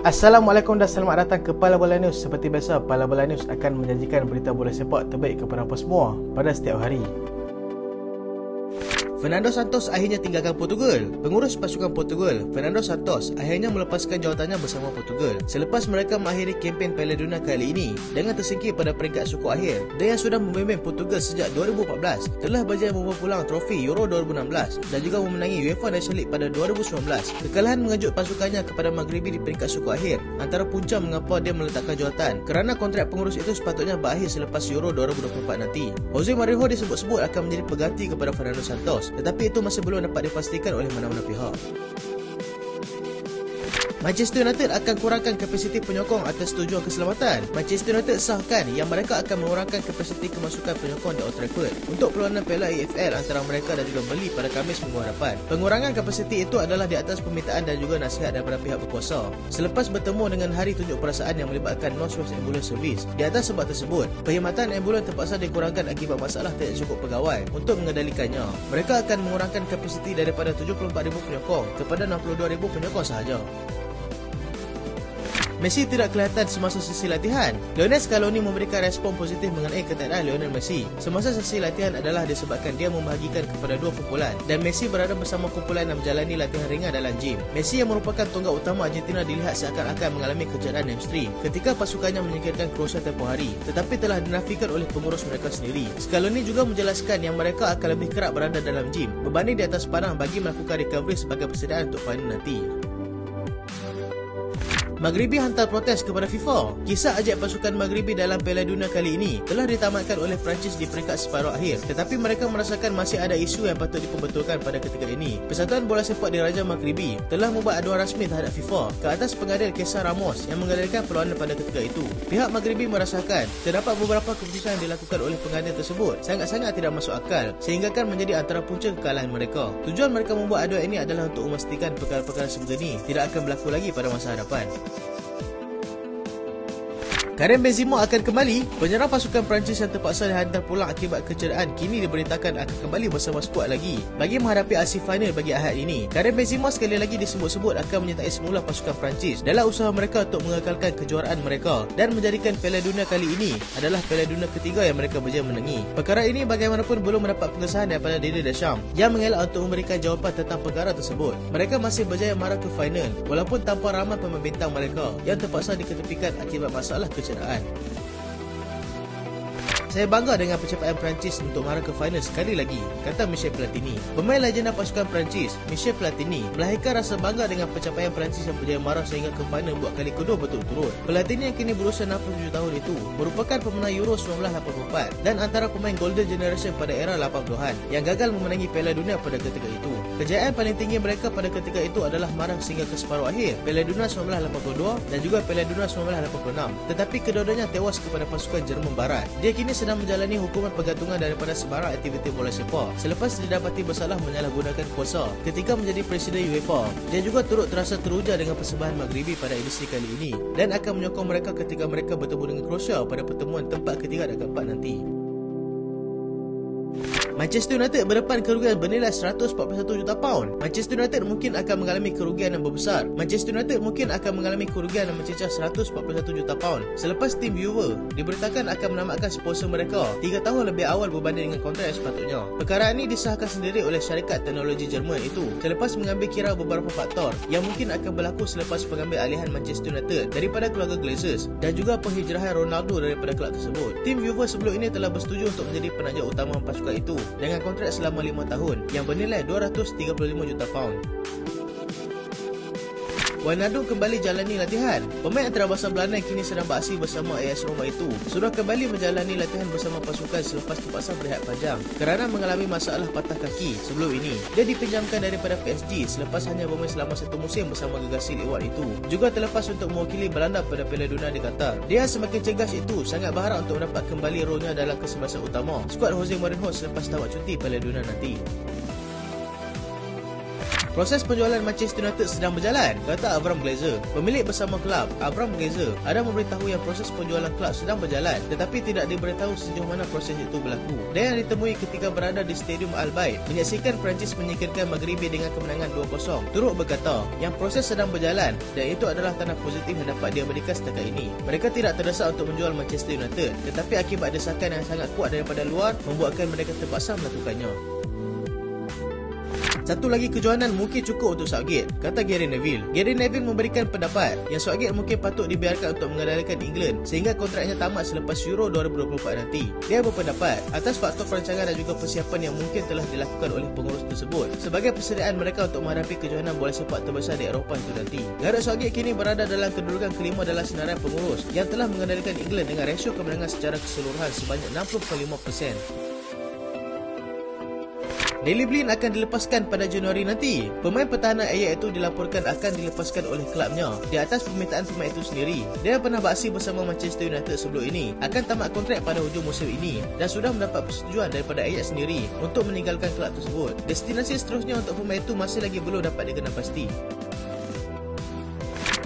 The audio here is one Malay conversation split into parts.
Assalamualaikum dan selamat datang ke Pala Bola News. Seperti biasa, Pala Bola News akan menjanjikan berita bola sepak terbaik kepada anda semua pada setiap hari. Fernando Santos akhirnya tinggalkan Portugal. Pengurus pasukan Portugal, Fernando Santos, akhirnya melepaskan jawatannya bersama Portugal selepas mereka mengakhiri kempen Piala Dunia kali ini dengan tersingkir pada peringkat suku akhir. Dan yang sudah membimbing Portugal sejak 2014 telah berjaya membawa pulang trofi Euro 2016 dan juga memenangi UEFA Nations League pada 2019. Kekalahan mengejut pasukannya kepada Maghribi di peringkat suku akhir antara punca mengapa dia meletakkan jawatan kerana kontrak pengurus itu sepatutnya berakhir selepas Euro 2024 nanti. Jose Mourinho disebut-sebut akan menjadi pengganti kepada Fernando Santos, tetapi itu masih belum dapat dipastikan oleh mana-mana pihak. Manchester United akan kurangkan kapasiti penyokong atas tujuan keselamatan. Manchester United sahkan yang mereka akan mengurangkan kapasiti kemasukan penyokong di Old Trafford untuk perlawanan Piala AFL antara mereka dan juga Burnley pada Khamis minggu hadapan. Pengurangan kapasiti itu adalah di atas permintaan dan juga nasihat daripada pihak berkuasa. Selepas bertemu dengan hari tunjuk perasaan yang melibatkan North West Ambulance Service, di atas sebab tersebut, perkhidmatan ambulans terpaksa dikurangkan akibat masalah tidak cukup pegawai untuk mengendalikannya. Mereka akan mengurangkan kapasiti daripada 74,000 penyokong kepada 62,000 penyokong sahaja. Messi tidak kelihatan semasa sesi latihan. Lionel Scaloni memberikan respon positif mengenai ketiadaan Lionel Messi semasa sesi latihan adalah disebabkan dia membahagikan kepada dua kumpulan dan Messi berada bersama kumpulan yang menjalani latihan ringan dalam gym. Messi yang merupakan tonggak utama Argentina dilihat seakan-akan mengalami kecederaan hamstring ketika pasukannya menyingkirkan Croatia tempoh hari, tetapi telah dinafikan oleh pengurus mereka sendiri. Scaloni juga menjelaskan yang mereka akan lebih kerap berada dalam gym berbanding di atas padang bagi melakukan recovery sebagai persediaan untuk final nanti. Maghribi hantar protes kepada FIFA. Kisah ajak pasukan Maghribi dalam Piala Dunia kali ini telah ditamatkan oleh Perancis di peringkat separuh akhir, tetapi mereka merasakan masih ada isu yang patut diperbetulkan pada ketika ini. Persatuan Bola Sepak Diraja Maghribi telah membuat aduan rasmi terhadap FIFA ke atas pengadil Cesar Ramos yang mengadilkan perlawanan pada ketika itu. Pihak Maghribi merasakan terdapat beberapa keputusan yang dilakukan oleh pengadil tersebut sangat-sangat tidak masuk akal sehingga kan menjadi antara punca kekalahan mereka. Tujuan mereka membuat aduan ini adalah untuk memastikan perkara-perkara sebegini tidak akan berlaku lagi pada masa hadapan. Karim Benzema akan kembali. Penyerang pasukan Perancis yang terpaksa dihantar pulang akibat kecederaan kini diberitakan akan kembali bersama skuad lagi bagi menghadapi aksi final bagi Ahad ini. Karim Benzema sekali lagi disebut-sebut akan menyertai semula pasukan Perancis dalam usaha mereka untuk mengekalkan kejuaraan mereka dan menjadikan Piala Dunia kali ini adalah Piala Dunia ketiga yang mereka berjaya menangi. Perkara ini bagaimanapun belum mendapat pengesahan daripada Didier Deschamps yang mengelak untuk memberikan jawapan tentang perkara tersebut. Mereka masih berjaya marah ke final walaupun tanpa ramai pemain bintang mereka yang terpaksa diketepikan akibat masalah kecederaan. Saya bangga dengan pencapaian Perancis untuk marah ke final sekali lagi, kata Michel Platini. Pemain legenda pasukan Perancis, Michel Platini, melahirkan rasa bangga dengan pencapaian Perancis yang berjaya marah sehingga ke final buat kali kedua berturut-turut. Platini yang kini berusia 67 tahun itu merupakan pemenang Euro 1984 dan antara pemain Golden Generation pada era 80-an yang gagal memenangi Piala Dunia pada ketika itu. Kejayaan paling tinggi mereka pada ketika itu adalah marah sehingga ke separuh akhir Piala Dunia 1982 dan juga Piala Dunia 1986, tetapi kedua-duanya tewas kepada pasukan Jerman Barat. Dia kini sedang menjalani hukuman pergantungan daripada sebarang aktiviti bola sepak selepas didapati bersalah menyalahgunakan kuasa ketika menjadi Presiden UEFA. Dia juga turut terasa teruja dengan persembahan Maghribi pada edisi kali ini dan akan menyokong mereka ketika mereka bertemu dengan Croatia pada pertemuan tempat ketiga dan keempat nanti. Manchester United berdepan kerugian bernilai 141 juta pound. Manchester United mungkin akan mengalami kerugian yang berbesar. Manchester United mungkin akan mengalami kerugian yang mencecah 141 juta pound selepas tim viewer diberitakan akan menamatkan sponsor mereka 3 tahun lebih awal berbanding dengan kontrak yang sepatutnya. Perkara ini disahkan sendiri oleh syarikat teknologi Jerman itu selepas mengambil kira beberapa faktor yang mungkin akan berlaku selepas pengambil alihan Manchester United daripada keluarga Glazers dan juga penghijrahan Ronaldo daripada kelab tersebut. Tim viewer sebelum ini telah bersetuju untuk menjadi penaja utama pasukan itu dengan kontrak selama 5 tahun yang bernilai 235 juta pound. Wijnaldum kembali jalani latihan. Pemain antarabangsa Belanda kini sedang beraksi bersama AS Roma itu sudah kembali menjalani latihan bersama pasukan selepas terpaksa berehat panjang kerana mengalami masalah patah kaki sebelum ini. Dia dipinjamkan daripada PSG selepas hanya bermain selama 1 musim bersama gegasi Lewat itu. Juga terlepas untuk mewakili Belanda pada Piala Dunia di Qatar. Dia semakin cergas itu sangat berharap untuk mendapat kembali role-nya dalam kesebelasan utama skuad Jose Mourinho selepas tamat cuti Piala Dunia nanti. Proses penjualan Manchester United sedang berjalan, kata Avram Glazer. Pemilik bersama kelab, Avram Glazer, ada memberitahu yang proses penjualan kelab sedang berjalan, tetapi tidak diberitahu sejauh mana proses itu berlaku. Dan yang ditemui ketika berada di Stadium Al Bayt menyaksikan Perancis menyingkirkan Maghribi dengan kemenangan 2-0. Turut berkata yang proses sedang berjalan dan itu adalah tanda positif yang dapat dia berikan setakat ini. Mereka tidak terdesak untuk menjual Manchester United, tetapi akibat desakan yang sangat kuat daripada luar membuatkan mereka terpaksa melakukannya. Satu lagi kejohanan mungkin cukup untuk Southgate, kata Gary Neville. Gary Neville memberikan pendapat yang Southgate mungkin patut dibiarkan untuk mengendalikan England sehingga kontraknya tamat selepas Euro 2024 nanti. Dia berpendapat atas faktor perancangan dan juga persiapan yang mungkin telah dilakukan oleh pengurus tersebut sebagai persediaan mereka untuk menghadapi kejohanan bola sepak terbesar di Eropah itu nanti. Gareth Southgate kini berada dalam kedudukan kelima dalam senarai pengurus yang telah mengendalikan England dengan rasio kemenangan secara keseluruhan sebanyak 60.5%. Daley Blind akan dilepaskan pada Januari nanti. Pemain pertahanan Ajax itu dilaporkan akan dilepaskan oleh kelabnya di atas permintaan pemain itu sendiri. Dia pernah beraksi bersama Manchester United sebelum ini, akan tamat kontrak pada hujung musim ini dan sudah mendapat persetujuan daripada Ajax sendiri untuk meninggalkan kelab tersebut. Destinasi seterusnya untuk pemain itu masih lagi belum dapat dikenal pasti.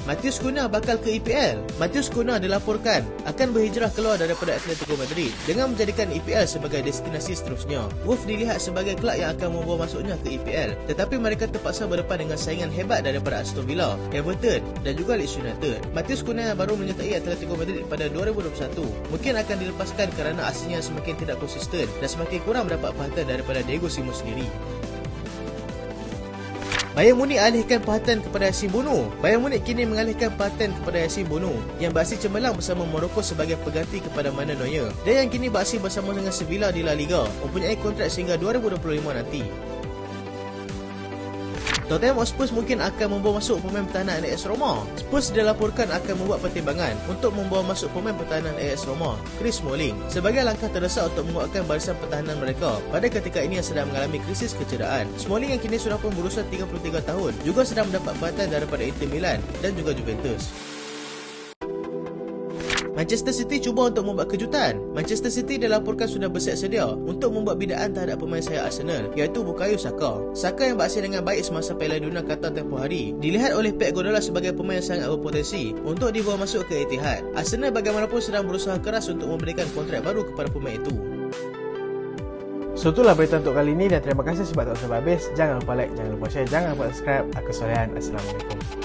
Matheus Cunha bakal ke EPL. Matheus Cunha dilaporkan akan berhijrah keluar daripada Atletico Madrid dengan menjadikan EPL sebagai destinasi seterusnya. Wolves dilihat sebagai kelab yang akan membawa masuknya ke EPL, tetapi mereka terpaksa berdepan dengan saingan hebat daripada Aston Villa, Everton dan juga Leeds United. Matheus Cunha yang baru menyertai Atletico Madrid pada 2021 mungkin akan dilepaskan kerana aksinya semakin tidak konsisten dan semakin kurang mendapat perhatian daripada Diego Simeone sendiri. Bayern Munich alihkan perhatian kepada Yassine Bonu. Bayern Munich kini mengalihkan perhatian kepada Yassine Bonu yang beraksi cemerlang bersama Morocco sebagai pengganti kepada Manuel Neuer dan yang kini beraksi bersama dengan Sevilla di La Liga mempunyai kontrak sehingga 2025 nanti. Tottenham Hotspur mungkin akan membawa masuk pemain pertahanan AS Roma. Spurs dilaporkan akan membuat pertimbangan untuk membawa masuk pemain pertahanan AS Roma, Chris Smalling, sebagai langkah terdesak untuk menguatkan barisan pertahanan mereka pada ketika ini yang sedang mengalami krisis kecederaan. Smalling yang kini sudah pun berusia 33 tahun juga sedang mendapat perhatian daripada Inter Milan dan juga Juventus. Manchester City cuba untuk membuat kejutan. Manchester City dilaporkan sudah bersiap sedia untuk membuat bidaan terhadap pemain sayap Arsenal iaitu Bukayo Saka. Saka yang beraksi dengan baik semasa Piala Dunia Qatar tempoh hari dilihat oleh Pep Guardiola sebagai pemain yang sangat berpotensi untuk dibawa masuk ke Etihad. Arsenal bagaimanapun sedang berusaha keras untuk memberikan kontrak baru kepada pemain itu. So itulah berita untuk kali ini dan terima kasih sebab tak sampai habis. Jangan lupa like, jangan lupa share, jangan lupa subscribe. Aku Solehan. Assalamualaikum.